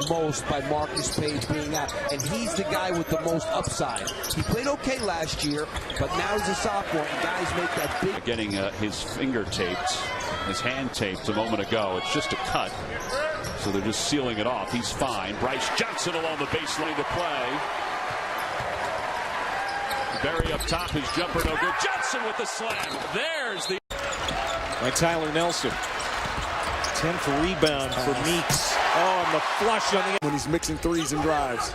most by Marcus Paige being out, and he's the guy with the most upside. He played okay last year, but now he's a sophomore, and guys make that big... Getting his finger taped, his hand taped a moment ago. It's just a cut, so they're just sealing it off. He's fine. Brice Johnson along the baseline to play. Barry up top, his jumper no good. Johnson with the slam. There's the... By Tyler Nelson. 10th rebound for Meeks. Oh, and the flush on the... When he's mixing threes and drives.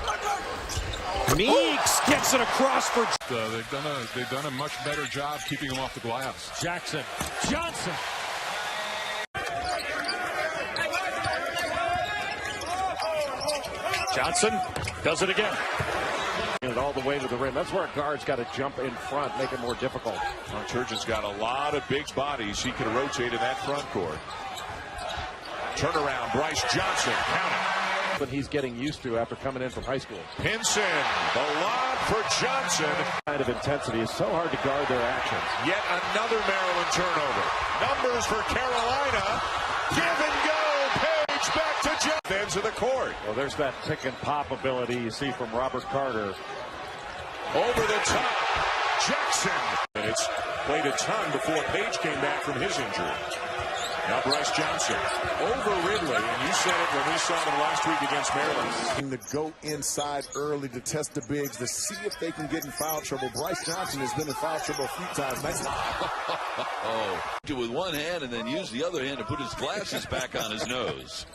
Meeks gets it across for... They've done a much better job keeping him off the glass. Jackson. Johnson. Johnson does it again. It all the way to the rim. That's where a guard's got to jump in front, make it more difficult. Well, Turgeon's got a lot of big bodies he can rotate in that front court. Turnaround, Brice Johnson, count it. But he's getting used to after coming in from high school. Pinson, the lob for Johnson. Kind of intensity is so hard to guard their actions. Yet another Maryland turnover. Numbers for Carolina. Give and go. Page back to Johnson. Ends of the court. Well, there's that pick and pop ability you see from Robert Carter. Over the top, Jackson. And it's played a ton before Page came back from his injury. Now Brice Johnson over Ridley, and you said it when we saw them last week against Maryland. To go inside early to test the bigs to see if they can get in foul trouble. Brice Johnson has been in foul trouble a few times. Nice. Do with one hand and then use the other hand to put his glasses back on his nose.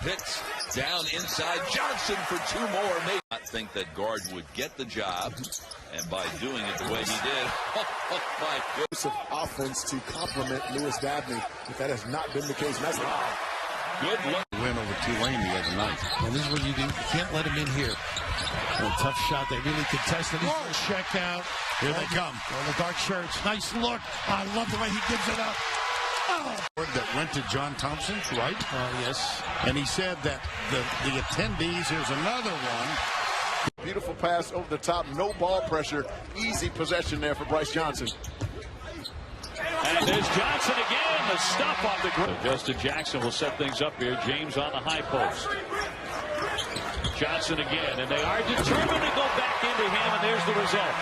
Picks down inside Johnson for two more. Maybe not think that guard would get the job, and by doing it the way he did, oh my goodness. Of offense to complement Lewis Dabney, if that has not been the case. Nice. Good luck. Win over Tulane the other night. And this is what you do. You can't let him in here. A tough shot. They really contested it. Check out. Here they come. All the dark shirts. Nice look. I love the way he gives it up. Oh. That went to John Thompson, right? Yes. And he said that the attendees, here's another one. Beautiful pass over the top. No ball pressure. Easy possession there for Brice Johnson. And there's Johnson again. The stuff off the ground. Justin Jackson will set things up here. James on the high post. Johnson again. And they are determined to go back into him. And there's the result.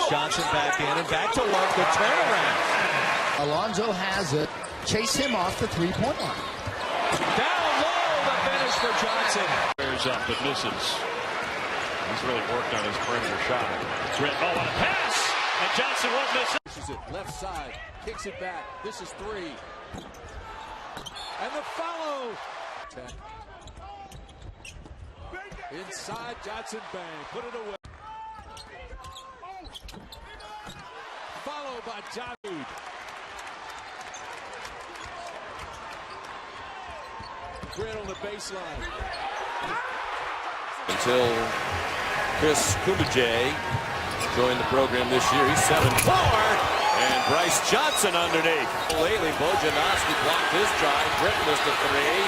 Johnson back in and back to work. The turnaround. Alonzo has it. Chase him off the three-point line. Down low, the finish for Johnson. Bears up, but misses. He's really worked on his perimeter shot. Oh, on a pass! And Johnson won't miss it. This is it. Left side. Kicks it back. This is three. And the follow. Inside, Johnson bang. Put it away. Followed by Johnson. Grid on the baseline. Until Chris Kumajay joined the program this year. He's 7'4", and Brice Johnson underneath. Lately, Bojanowski blocked his drive. Britt missed a three.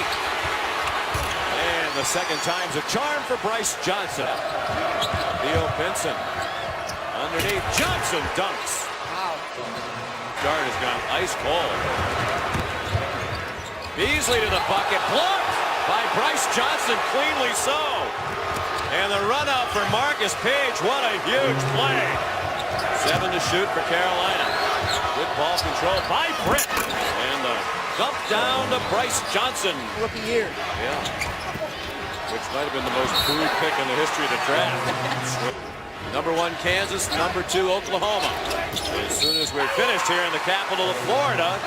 And the second time's a charm for Brice Johnson. Theo Benson underneath. Johnson dunks. Wow. Guard has gone ice cold. Beasley to the bucket. Blocked by Brice Johnson. Cleanly so. And the run out for Marcus Paige. What a huge play. 7 to shoot for Carolina. Good ball control by Britt. And the dump down to Brice Johnson. Rookie year. Yeah. Which might have been the most crude pick in the history of the draft. Number 1 Kansas, number 2 Oklahoma. As soon as we're finished here in the capital of Florida,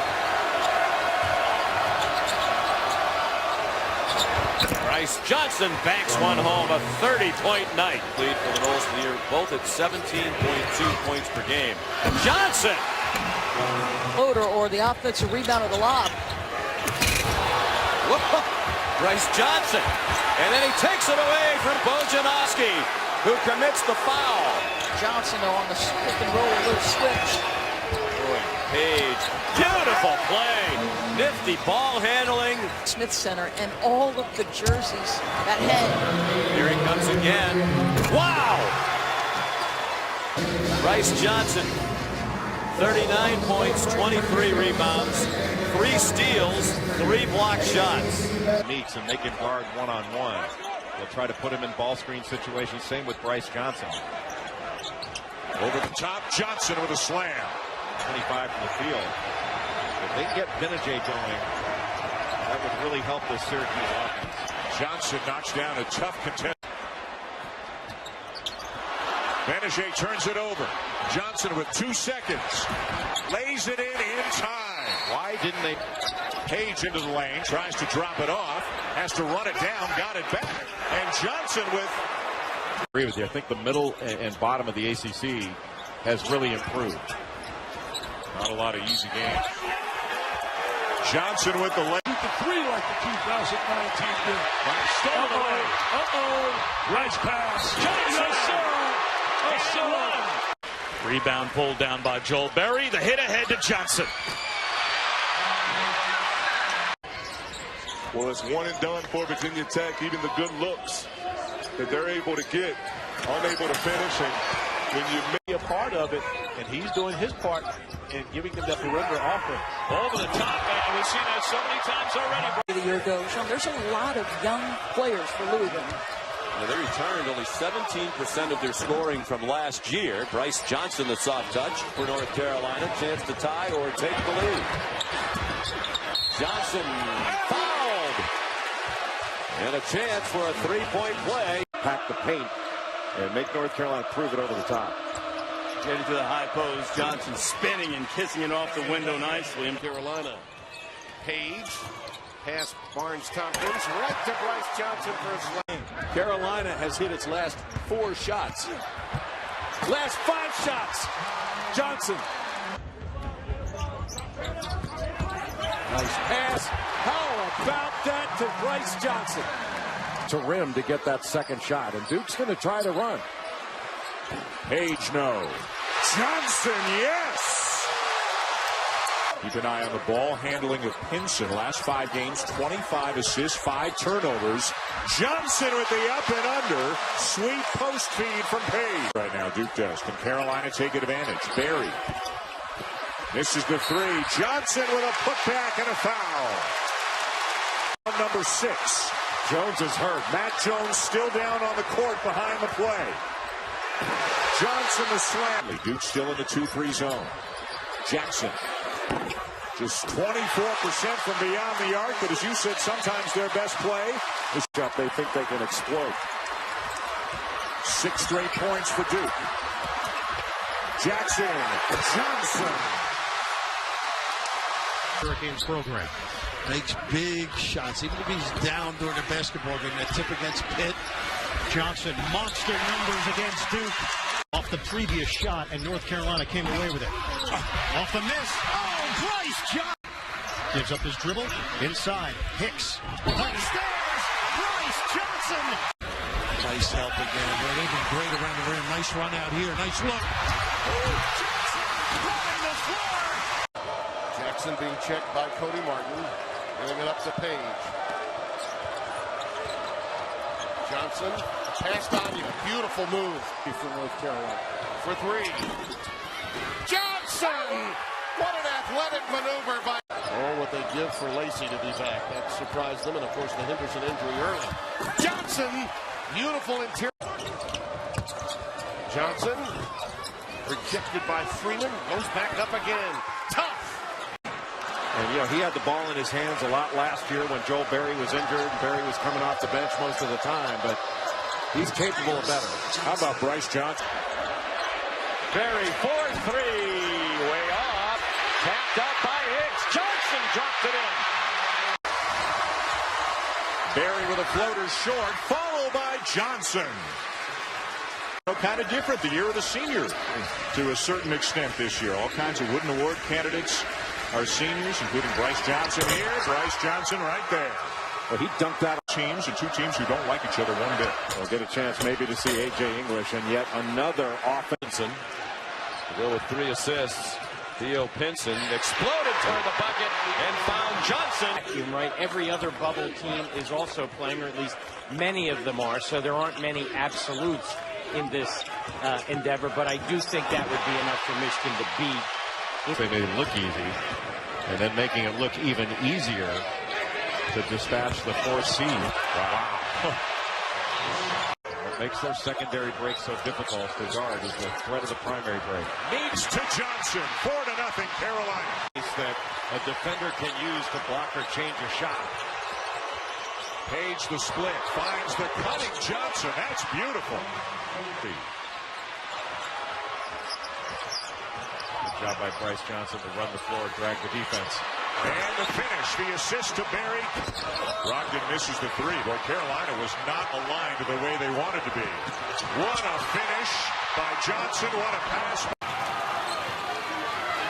Brice Johnson banks one home, a 30-point night. Lead for the Noles for the year, both at 17.2 points per game. Johnson! Floater or the offensive rebound of the lob. Whoa. Brice Johnson. And then he takes it away from Bojanowski, who commits the foul. Johnson though on the pick and roll, a little switch. Boy, Paige, beautiful play. Nifty ball handling. Smith Center and all of the jerseys that head. Here he comes again. Wow! Brice Johnson, 39 points, 23 rebounds, 3 steals, 3 block shots. Meeks, and they can guard one-on-one. They'll try to put him in ball screen situations. Same with Brice Johnson. Over the top, Johnson with a slam. 25 from the field. If they can get Benajay going, that would really help the Syracuse offense. Johnson knocks down a tough contest. Benajay turns it over. Johnson with 2 seconds. Lays it in time. Why didn't they? Page into the lane, tries to drop it off, has to run it down, got it back. And Johnson with... I agree with you. I think the middle and bottom of the ACC has really improved. Not a lot of easy games. Johnson with the leg. The 3 like the 2019 did. Stolen away. Nice pass. Rebound pulled down by Joel Berry. The hit ahead to Johnson. Well, it's one and done for Virginia Tech. Even the good looks that they're able to get, unable to finish. And when you Be a part of it, and he's doing his part in giving them that perimeter offense. Over the top, and we've seen that so many times already. The year ago, Sean, there's a lot of young players for Louisville. Well, they returned only 17% of their scoring from last year. Brice Johnson, the soft touch for North Carolina. Chance to tie or take the lead. Johnson fouled. And a chance for a 3-point play. Pack the paint and make North Carolina prove it over the top. Getting to the high post. Johnson spinning and kissing it off the window nicely. In Carolina. Page. Pass Barnes-Tompkins. Right to Brice Johnson for a slam. Carolina has hit its last 4 shots. Last 5 shots. Johnson. Nice pass. How about that to Brice Johnson? To rim to get that second shot. And Duke's going to try to run. Page, no. Johnson, yes! Keep an eye on the ball handling of Pinson. Last 5 games, 25 assists, 5 turnovers. Johnson with the up and under. Sweet post feed from Page. Right now, Duke does. Can Carolina take advantage? Berry. Misses the 3. Johnson with a putback and a foul. Number 6. Jones is hurt. Matt Jones still down on the court behind the play. Johnson the slam. Duke still in the 2-3 zone. Jackson. Just 24% from beyond the arc, but as you said, sometimes their best play is up. They think they can explode. 6 straight points for Duke. Jackson. Johnson. Hurricanes program. Makes big shots, even if he's down during a basketball game. That tip against Pitt. Johnson, monster numbers against Duke. Off the previous shot, and North Carolina came away with it. Off the miss. Oh, Brice Johnson. Gives up his dribble. Inside. Hicks. Upstairs. Brice Johnson. Nice help again. They've been great around the rim. Nice run out here. Nice look. Johnson running the floor. Jackson being checked by Cody Martin. Giving it up to Page. Johnson, passed on you. Beautiful move for North Carolina. For 3. Johnson! What an athletic maneuver by... Oh, what they give for Lacey to be back. That surprised them, and of course the Henderson injury early. Johnson! Beautiful interior. Johnson, rejected by Freeman, goes back up again. Tough! And, you know, he had the ball in his hands a lot last year when Joel Berry was injured. Berry was coming off the bench most of the time, but he's capable of better. How about Brice Johnson? Berry for 3. Way off. Tapped up by Hicks. Johnson dropped it in. Berry with a floater short, followed by Johnson. Kind of different the year of the senior to a certain extent this year. All kinds of Wooden Award candidates are seniors, including Brice Johnson here. Brice Johnson right there. Well, he dunked out teams and 2 teams who don't like each other one bit. We'll get a chance maybe to see A.J. English and yet another offense. To go with 3 assists. Theo Pinson exploded toward the bucket and found Johnson. Right, every other bubble team is also playing, or at least many of them are, so there aren't many absolutes in this endeavor, but I do think that would be enough for Michigan to beat. They made it look easy. And then making it look even easier to dispatch the fourth seed. Wow. What makes their secondary break so difficult to guard is the threat of the primary break. Needs to Johnson. 4-0 Carolina. That a defender can use to block or change a shot. Page the split. Finds the cutting Johnson. That's beautiful. Good job by Brice Johnson to run the floor, drag the defense. And the finish, the assist to Barry. Brogdon misses the three. Boy, Carolina was not aligned the way they wanted to be. What a finish by Johnson. What a pass.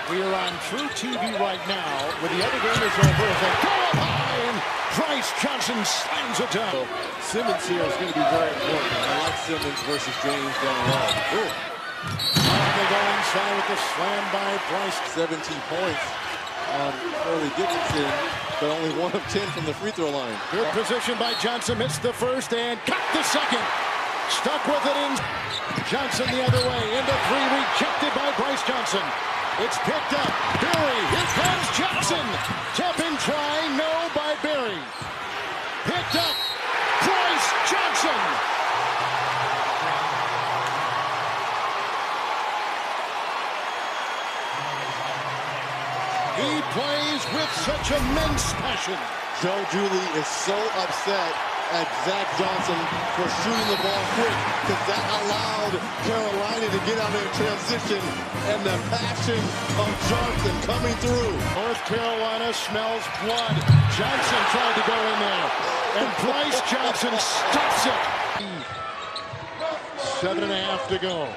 We are on True TV right now with the other game is over as they go up high and Brice Johnson slams it down. So Simmons here is going to be very important. I like Simmons versus James down low. They go inside with the slam by Brice. 17 points on Early Dickinson, but only 1 of 10 from the free throw line. Good position by Johnson. Missed the first and cut the second. Stuck with it in. Johnson the other way. Into three. Rejected by Brice Johnson. It's picked up. Barry. Here comes Johnson. Tapping try. No by Barry. Picked up. Brice Johnson. He plays with such immense passion. Joe Julie is so upset at Zach Johnson for shooting the ball quick because that allowed Carolina to get out of transition and the passion of Johnson coming through. North Carolina smells blood. Johnson tried to go in there and Brice Johnson stops it. 7.5 to go.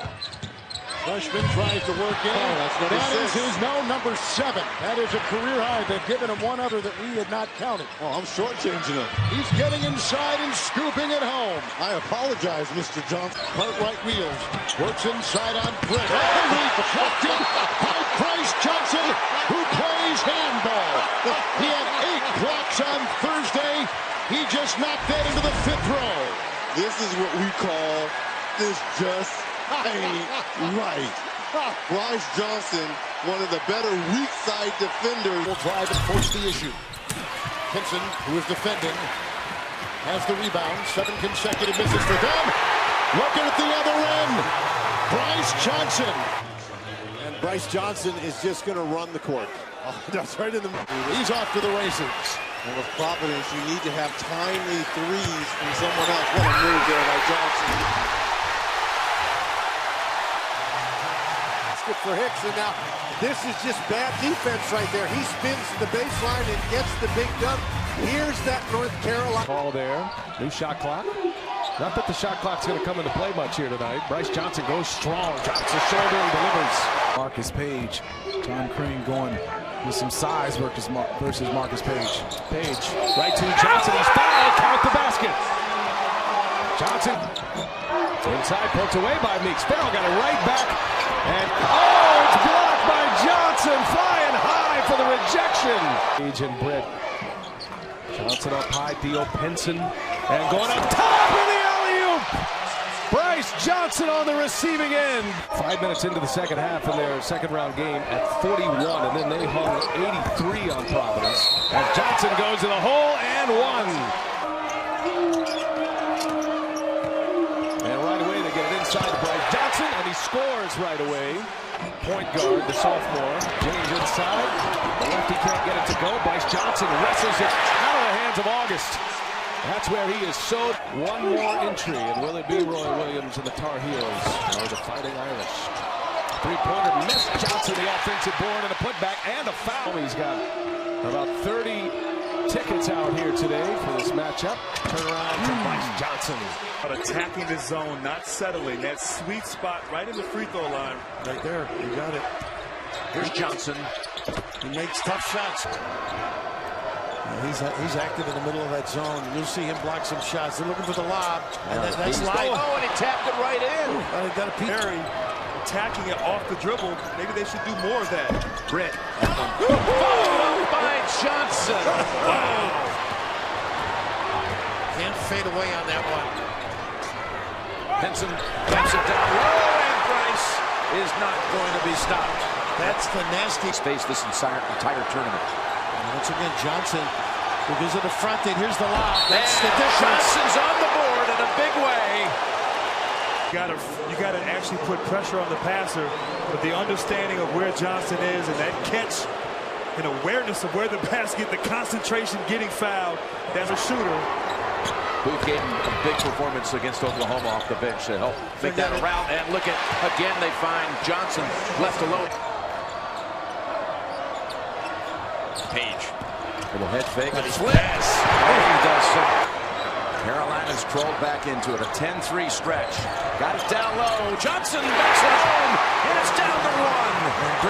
Freshman tries to work in. That's that is his number 7. That is a career high. They've given him one other that we had not counted. Oh, I'm shortchanging him. He's getting inside and scooping it home. I apologize, Mr. Johnson. Cartwright wheels. Works inside on Britt. Rejected by Brice Johnson, who plays handball. He had 8 blocks on Thursday. He just knocked that into the 5th row. This is what we call this just ain't right. Brice Johnson, one of the better weak side defenders. Will drive and force the issue. Pinson, who is defending, has the rebound. 7 consecutive misses for them. Looking at the other end. Brice Johnson. And Brice Johnson is just going to run the court. Oh, that's right in the. He's off to the races. And with Providence, you need to have timely threes from someone else. What a move there by Johnson. For Hicks, and now this is just bad defense right there. He spins the baseline and gets the big dunk. Here's that North Carolina call there. New shot clock. Not that the shot clock's going to come into play much here tonight. Brice Johnson goes strong, drops his shoulder and delivers. Marcus Page. Tom Crean going with some size versus Marcus Page. Page right to Johnson. He's fouled. Count the basket. Johnson inside, poked away by Meeks. Farrell got it right back. And it's blocked by Johnson, flying high for the rejection. Page and Britt. Johnson up high, Dio Pinson, and going up top in the alley-oop. Brice Johnson on the receiving end. 5 minutes into the second half in their second round game at 41, and then they hung 83 on Providence. As Johnson goes to the hole and one. And right away they get it inside Brice Johnson, and he scores right away. Point guard, the sophomore. James inside. The lefty can't get it to go. Brice Johnson wrestles it out of the hands of August. That's where he is sowed. One more entry, and will it be Roy Williams and the Tar Heels or the Fighting Irish? Three-pointer missed. Johnson, the offensive board, and a putback and a foul. He's got about 30 tickets out here today for this matchup. Turnaround to Brice Johnson. Attacking the zone, not settling. That sweet spot right in the free throw line. Right there, you got it. Here's Johnson. He makes tough shots. He's active in the middle of that zone. You'll see him block some shots. They're looking for the lob. And that's live. Oh, and he tapped it right in. Got a peek. Perry attacking it off the dribble. Maybe they should do more of that. Britt. Followed by Johnson. Wow. Can't fade away on that one. Henson dumps it down low, and Brice is not going to be stopped. That's the nasty space this entire tournament. And once again, Johnson who goes to the front, and here's the lob. That's the difference. Johnson's on the board in a big way. You gotta actually put pressure on the passer, but the understanding of where Johnson is and that catch and awareness of where the basket, the concentration getting fouled as a shooter. Booth gave him a big performance against Oklahoma off the bench to help make that around. And look at, again, they find Johnson left alone. Page. Little head fake. But he's pass. He does so. Carolina's crawled back into it. A 10-3 stretch. Got it down low. Johnson backs it home. And it's down to one.